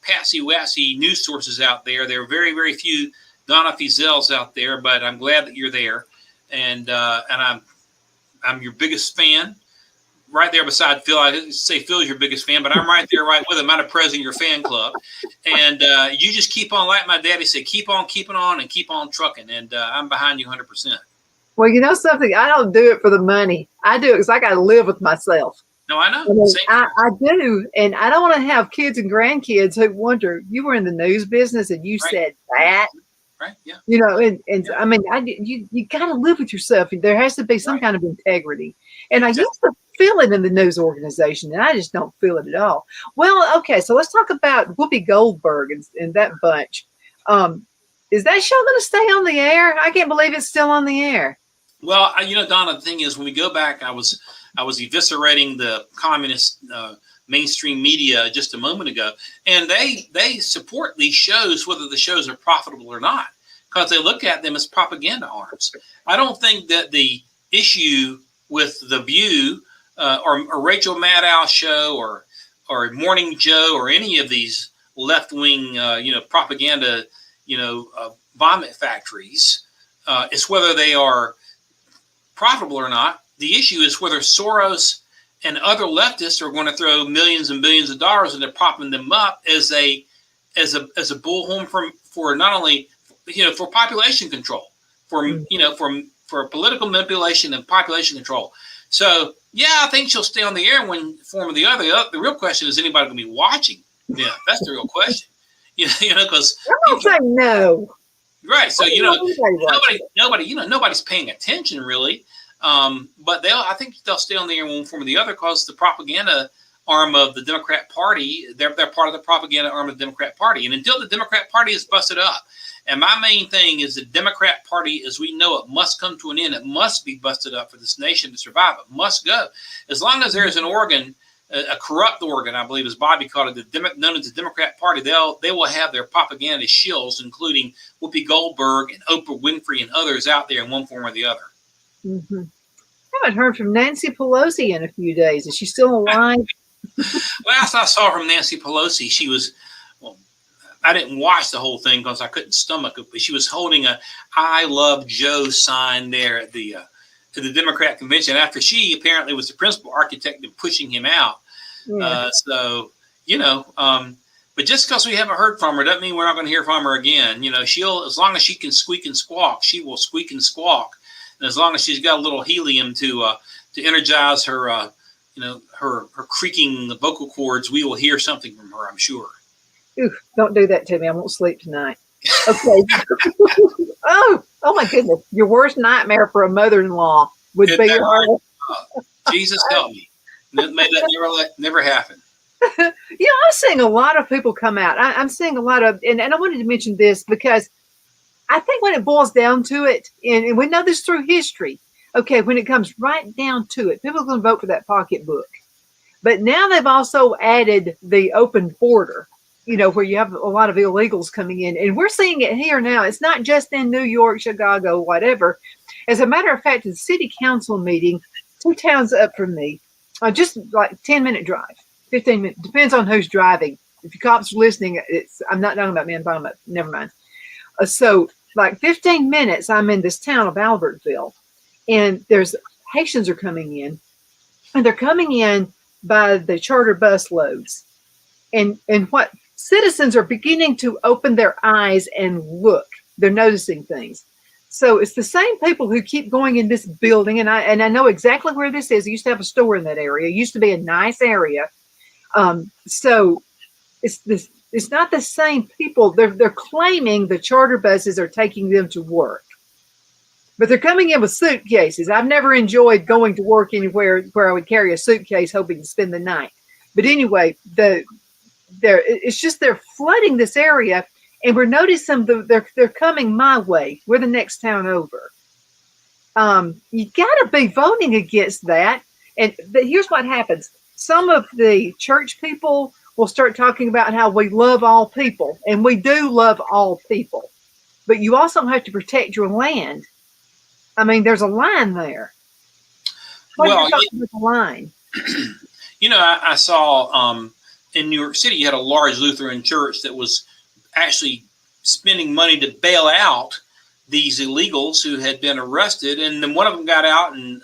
patsy-watsy news sources out there. There are very, very few Donna Fiesels out there, but I'm glad that you're there. And I'm your biggest fan. Right there beside Phil. I didn't say Phil's your biggest fan, but I'm right there right with him. I'm the president of your fan club. And you just keep on, like my daddy said, keep on keeping on and keep on trucking. And I'm behind you 100%. Well, you know something? I don't do it for the money. I do it because I got to live with myself. No, I know. I do. And I don't want to have kids and grandkids who wonder, you were in the news business and you said that. Right. Yeah. I mean, you got to live with yourself. There has to be some kind of integrity. And I used to feel it in the news organization, and I just don't feel it at all. Well, okay, so let's talk about Whoopi Goldberg and that bunch. Is that show going to stay on the air? I can't believe it's still on the air. Well, Donna, the thing is, when we go back, I was eviscerating the communist mainstream media just a moment ago, and they support these shows whether the shows are profitable or not, because they look at them as propaganda arms. I don't think that the issue with The View or Rachel Maddow's show or Morning Joe or any of these left-wing propaganda vomit factories is whether they are profitable or not. The issue is whether Soros and other leftists are going to throw millions and billions of dollars into propping them up as a bullhorn for not only for population control, for political manipulation and population control. So yeah, I think she'll stay on the air in one form or the other. The real question is, anybody going to be watching? Yeah, that's the real question. Because I'm not saying no. Right. So nobody's paying attention really. But I think they'll stay on the air in one form or the other because the propaganda arm of the Democrat Party. They're part of the propaganda arm of the Democrat Party. And until the Democrat Party is busted up, and my main thing is the Democrat Party, as we know it, must come to an end. It must be busted up for this nation to survive. It must go. As long as there is an organ, a corrupt organ, I believe, as Bobby called it, known as the Democrat Party, they will have their propaganda shills, including Whoopi Goldberg and Oprah Winfrey and others out there in one form or the other. Mm-hmm. I haven't heard from Nancy Pelosi in a few days. Is she still alive? Last I saw from Nancy Pelosi, she was, well, I didn't watch the whole thing because I couldn't stomach it, but she was holding a "I Love Joe" sign there at the Democrat convention after she apparently was the principal architect in pushing him out. Yeah. So, but just because we haven't heard from her doesn't mean we're not going to hear from her again. She'll, as long as she can squeak and squawk, she will squeak and squawk. And as long as she's got a little helium to energize her, her creaking vocal cords, we will hear something from her, I'm sure. Ooh, don't do that to me. I won't sleep tonight. Okay. oh my goodness. Your worst nightmare for a mother-in-law would be Jesus help me. May that never happen. I'm seeing a lot of people come out. I'm seeing a lot of, and I wanted to mention this because I think when it boils down to it, and we know this through history, okay, when it comes right down to it, people are going to vote for that pocketbook. But now they've also added the open border, where you have a lot of illegals coming in. And we're seeing it here now. It's not just in New York, Chicago, whatever. As a matter of fact, the city council meeting, 2 towns up from me, just like 10-minute drive, 15 minutes, depends on who's driving. If your cops are listening, I'm not talking about me, I'm talking about, never mind. So like 15 minutes, I'm in this town of Albertville, and there's Haitians are coming in, and they're coming in by the charter bus loads. And what citizens are beginning to open their eyes and look, they're noticing things. So it's the same people who keep going in this building, and I know exactly where this is. I used to have a store in that area. It used to be a nice area. So it's not the same people. They're claiming the charter buses are taking them to work, but they're coming in with suitcases. I've never enjoyed going to work anywhere where I would carry a suitcase hoping to spend the night. But anyway, it's just they're flooding this area, and we're noticing they're coming my way. We're the next town over. You got to be voting against that. And here's what happens. Some of the church people will start talking about how we love all people, and we do love all people. But you also have to protect your land. I mean, there's a line there. What are you talking about the line? I saw in New York City, you had a large Lutheran church that was actually spending money to bail out these illegals who had been arrested, and then one of them got out and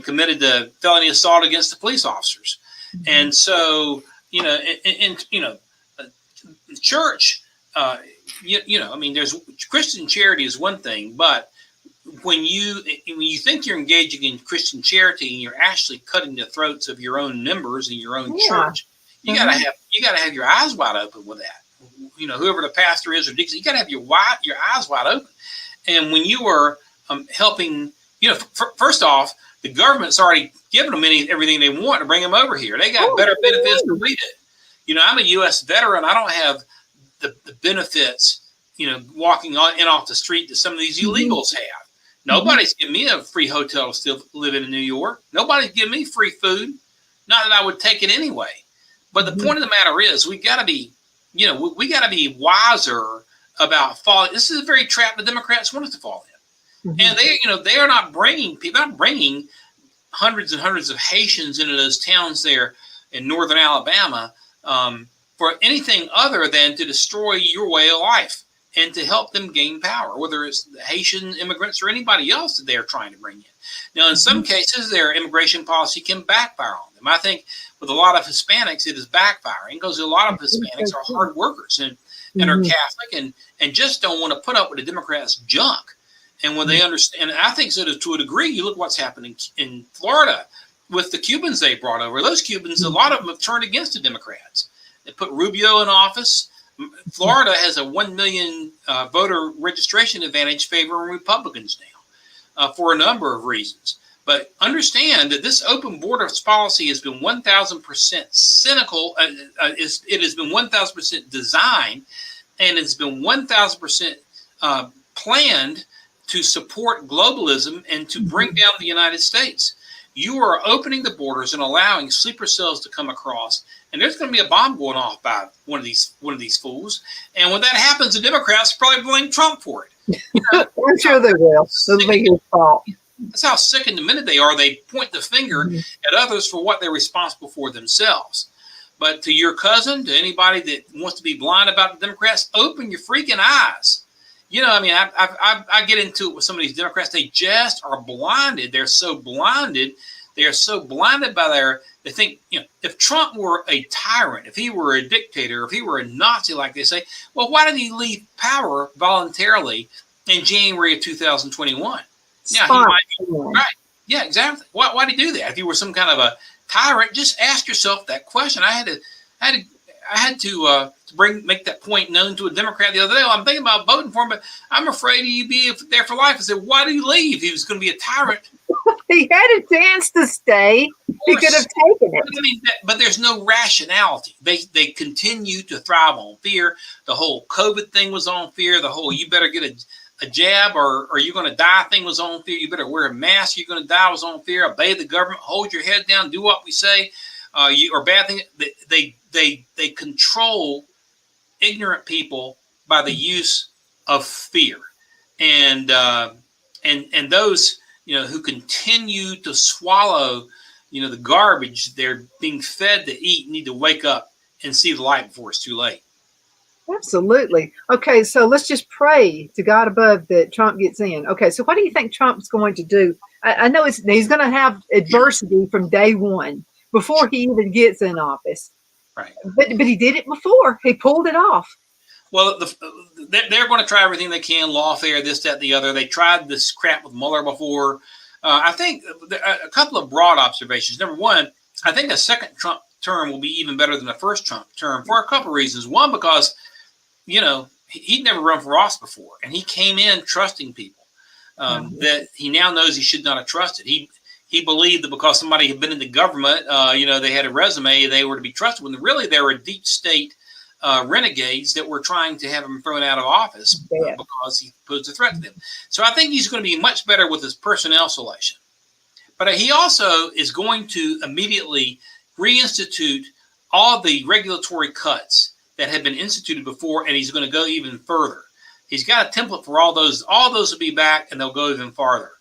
committed the felony assault against the police officers. Mm-hmm. And so, the church, there's Christian charity is one thing, but when you think you're engaging in Christian charity and you're actually cutting the throats of your own members in your own church, you gotta have your eyes wide open with that. Whoever the pastor is or Dixie, you gotta have your eyes wide open. And when you are helping, first off, the government's already given them everything they want to bring them over here. They got better benefits than we did. I'm a U.S. veteran. I don't have the benefits, walking on and off the street that some of these illegals have. Nobody's giving me a free hotel to still live in New York. Nobody's giving me free food. Not that I would take it anyway. But the point of the matter is, we got to be, we got to be wiser about falling. This is a very trap the Democrats want us to fall in. And they are not bringing hundreds and hundreds of Haitians into those towns there in northern Alabama for anything other than to destroy your way of life and to help them gain power, whether it's the Haitian immigrants or anybody else that they're trying to bring in. Now, in some cases, their immigration policy can backfire on them. I think with a lot of Hispanics, it is backfiring because a lot of Hispanics are hard workers and are Catholic and just don't want to put up with the Democrats' junk. And when they understand, and I think so to a degree, you look what's happening in Florida with the Cubans they brought over. Those Cubans, a lot of them have turned against the Democrats. They put Rubio in office. Florida has a 1 million voter registration advantage favoring Republicans now for a number of reasons. But understand that this open borders policy has been 1,000% cynical. It has been 1,000% designed, and it's been 1,000% planned to support globalism and to bring down the United States. You are opening the borders and allowing sleeper cells to come across, and there's going to be a bomb going off by one of these fools. And when that happens, the Democrats probably blame Trump for it. I'm sure they will. It'll be his fault. That's how sick and demented they are. They point the finger at others for what they're responsible for themselves. But to your cousin, to anybody that wants to be blind about the Democrats, open your freaking eyes. You know, I mean, I get into it with some of these Democrats. They just are blinded. They're so blinded. They are so blinded by they think, if Trump were a tyrant, if he were a dictator, if he were a Nazi, like they say, well, why did he leave power voluntarily in January of 2021? Yeah, he might, right. Yeah, exactly. Why did he do that? If you were some kind of a tyrant, just ask yourself that question. I had to make that point known to a Democrat the other day. Well, I'm thinking about voting for him, but I'm afraid he'd be there for life. I said, why did he leave? He was going to be a tyrant. He had a chance to stay. He could have taken it. I mean, but there's no rationality. They continue to thrive on fear. The whole COVID thing was on fear. The whole you better get a jab or you're going to die thing was on fear. You better wear a mask. You're going to die was on fear. Obey the government. Hold your head down. Do what we say. Or bad thing. They control ignorant people by the use of fear, and those who continue to swallow the garbage they're being fed to eat need to wake up and see the light before it's too late. Absolutely. Okay, so let's just pray to God above that Trump gets in. Okay, so what do you think Trump's going to do? I know he's going to have adversity from day one before he even gets in office. Right. But he did it before. He pulled it off. Well, they're going to try everything they can, lawfare, this, that, the other. They tried this crap with Mueller before. I think a couple of broad observations. Number one, I think a second Trump term will be even better than the first Trump term for a couple of reasons. One, because, he'd never run for office before, and he came in trusting people that he now knows he should not have trusted. He believed that because somebody had been in the government, they had a resume, they were to be trusted, when really they were deep state renegades that were trying to have him thrown out of office because he posed a threat to them. So I think he's going to be much better with his personnel selection. But he also is going to immediately reinstitute all the regulatory cuts that had been instituted before, and he's going to go even further. He's got a template for all those. All those will be back, and they'll go even farther.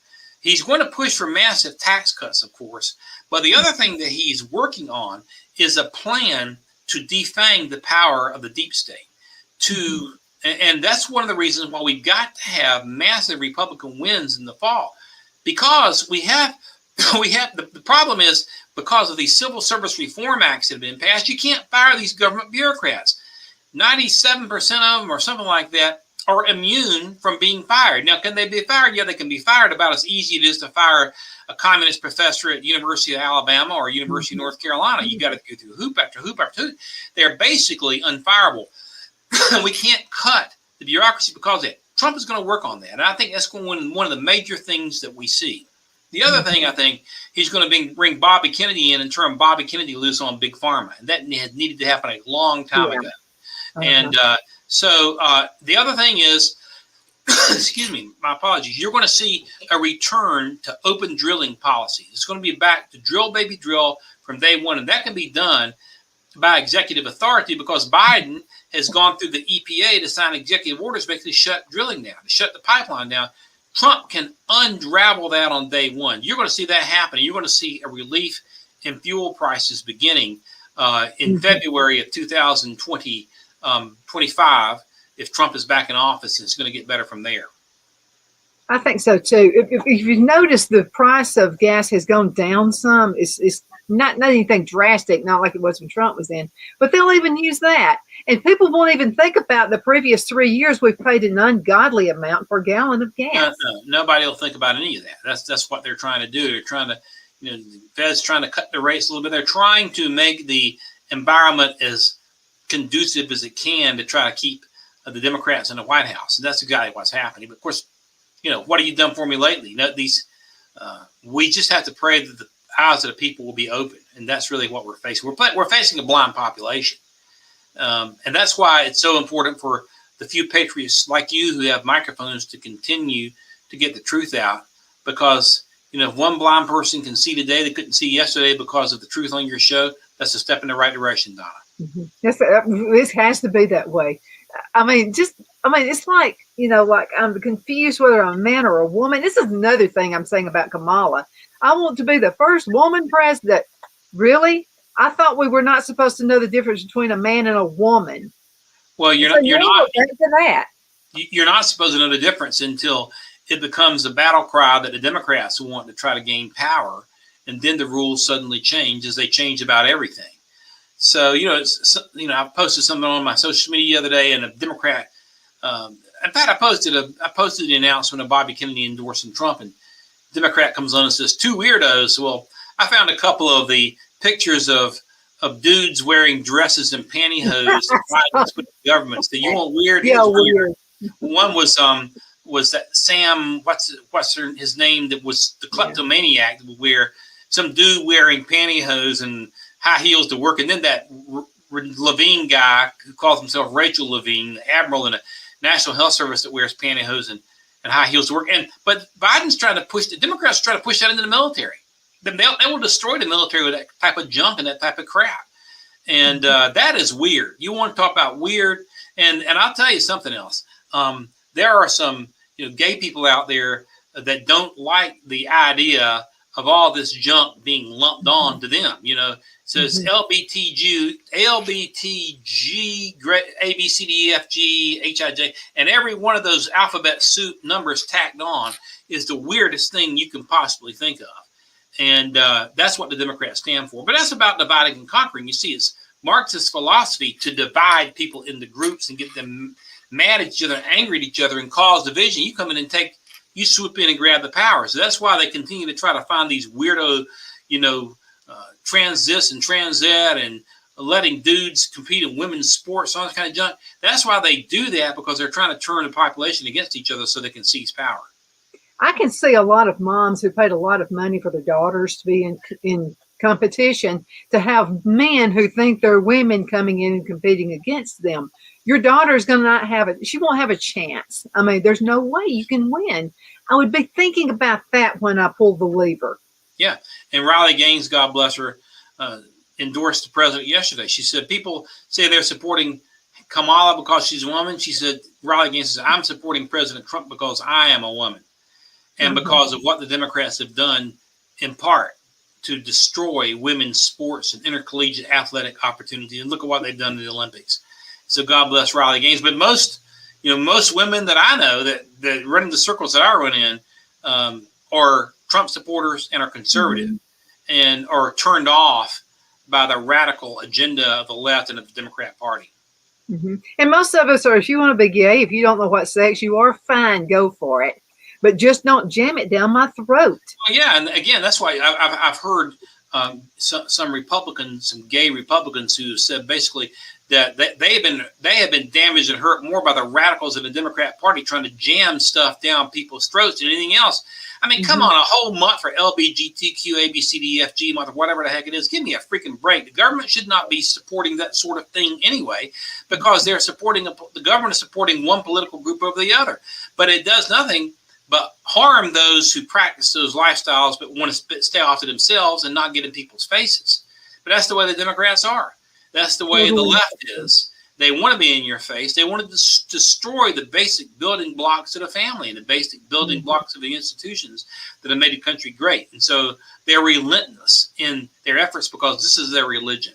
He's going to push for massive tax cuts, of course. But the other thing that he's working on is a plan to defang the power of the deep state. And that's one of the reasons why we've got to have massive Republican wins in the fall, because the problem is, because of these civil service reform acts that have been passed, you can't fire these government bureaucrats. 97% of them or something like that are immune from being fired. Now, can they be fired? Yeah, they can be fired. About as easy it is to fire a communist professor at University of Alabama or University of North Carolina. You got to go through hoop after hoop after hoop. They're basically unfireable. We can't cut the bureaucracy because of it. Trump is going to work on that. And I think that's one of the major things that we see. The other thing, I think, he's going to bring Bobby Kennedy in and turn Bobby Kennedy loose on Big Pharma. And that had needed to happen a long time ago. And so the other thing is, excuse me, my apologies, you're going to see a return to open drilling policies. It's going to be back to drill, baby, drill from day one. And that can be done by executive authority because Biden has gone through the EPA to sign executive orders basically shut drilling down, to shut the pipeline down. Trump can unravel that on day one. You're going to see that happen. You're going to see a relief in fuel prices beginning in February of 2025 if Trump is back in office, and it's going to get better from there. I think so too. If you've noticed, the price of gas has gone down some. It's not anything drastic, not like it was when Trump was in, but they'll even use that. And people won't even think about the previous 3 years we've paid an ungodly amount for a gallon of gas. No, nobody will think about any of that. That's what they're trying to do. They're trying to, the Fed's trying to cut the rates a little bit. They're trying to make the environment as conducive as it can to try to keep the Democrats in the White House. And that's exactly what's happening. But of course, what have you done for me lately? These We just have to pray that the eyes of the people will be open, and that's really what we're facing. We're facing a blind population, and that's why it's so important for the few patriots like you who have microphones to continue to get the truth out. Because if one blind person can see today they couldn't see yesterday because of the truth on your show, that's a step in the right direction, Donna. Mm-hmm. Yes, this has to be that way. It's like, like I'm confused whether I'm a man or a woman. This is another thing I'm saying about Kamala. I want to be the first woman president. Really? I thought we were not supposed to know the difference between a man and a woman. Well, you're not supposed to know the difference until it becomes a battle cry that the Democrats want to try to gain power, and then the rules suddenly change as they change about everything. So, I posted something on my social media the other day, and a Democrat, in fact, I posted the announcement of Bobby Kennedy endorsing Trump, and Democrat comes on and says, 2 weirdos. Well, I found a couple of the pictures of dudes wearing dresses and pantyhose with the government. So you want weird? Yeah, weird. One was that Sam, what's his name, that was the kleptomaniac that would wear, some dude wearing pantyhose and high heels to work, and then that Levine guy who calls himself Rachel Levine, the admiral in the National Health Service that wears pantyhose and high heels to work. But Biden's trying to push, the Democrats try to push that into the military. They will destroy the military with that type of junk and that type of crap. And that is weird. You want to talk about weird? And I'll tell you something else. There are some gay people out there that don't like the idea of all this junk being lumped on to them. So it's LBTG, A, B, C, D, E, F, G, H, I, J, and every one of those alphabet soup numbers tacked on is the weirdest thing you can possibly think of. And that's what the Democrats stand for. But that's about dividing and conquering. You see, it's Marxist philosophy to divide people into groups and get them mad at each other, angry at each other, and cause division. You come in and you swoop in and grab the power. So that's why they continue to try to find these weirdo, trans this and trans that, and letting dudes compete in women's sports, all that kind of junk. That's why they do that, because they're trying to turn the population against each other so they can seize power. I can see a lot of moms who paid a lot of money for their daughters to be in competition, to have men who think they're women coming in and competing against them. Your daughter's going to not have it. She won't have a chance. There's no way you can win. I would be thinking about that when I pull the lever. Yeah. And Riley Gaines, God bless her, endorsed the president yesterday. She said, people say they're supporting Kamala because she's a woman. She said, Riley Gaines says, I'm supporting President Trump because I am a woman. And because of what the Democrats have done, in part, to destroy women's sports and intercollegiate athletic opportunity. And look at what they've done in the Olympics. So God bless Riley Gaines. But most women that I know that run in the circles that I run in are Trump supporters and are conservative and are turned off by the radical agenda of the left and of the Democrat Party. And most of us are, if you want to be gay, if you don't know what sex you are, fine, go for it. But just don't jam it down my throat. Well, yeah, and again, that's why I've heard some Republicans, some gay Republicans, who said basically that they have been damaged and hurt more by the radicals in the Democrat Party trying to jam stuff down people's throats than anything else. Come on, a whole month for LBGTQ, ABCDEFG month, or whatever the heck it is. Give me a freaking break. The government should not be supporting that sort of thing anyway, because they're supporting the government is supporting one political group over the other. But it does nothing but harm those who practice those lifestyles but want to stay off to themselves and not get in people's faces. But that's the way the Democrats are. That's the way the left is. They want to be in your face. They want to destroy the basic building blocks of the family and the basic building blocks of the institutions that have made the country great. And so they're relentless in their efforts because this is their religion.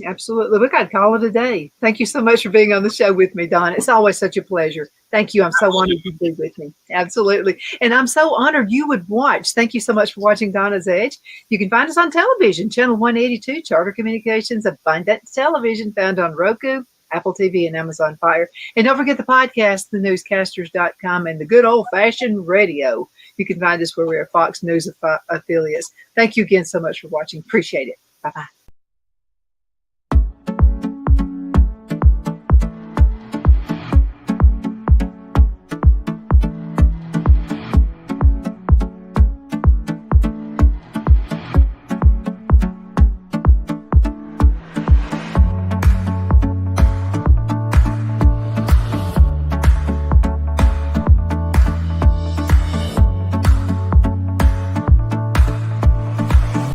Absolutely. We got to call it a day. Thank you so much for being on the show with me, Don. It's always such a pleasure. Thank you. I'm so honored to be with me. Absolutely. And I'm so honored you would watch. Thank you so much for watching Donna's Edge. You can find us on television, channel 182, Charter Communications, Abundance Television, found on Roku, Apple TV, and Amazon Fire. And don't forget the podcast, thenewscasters.com, and the good old-fashioned radio. You can find us where we are Fox News affiliates. Thank you again so much for watching. Appreciate it. Bye-bye.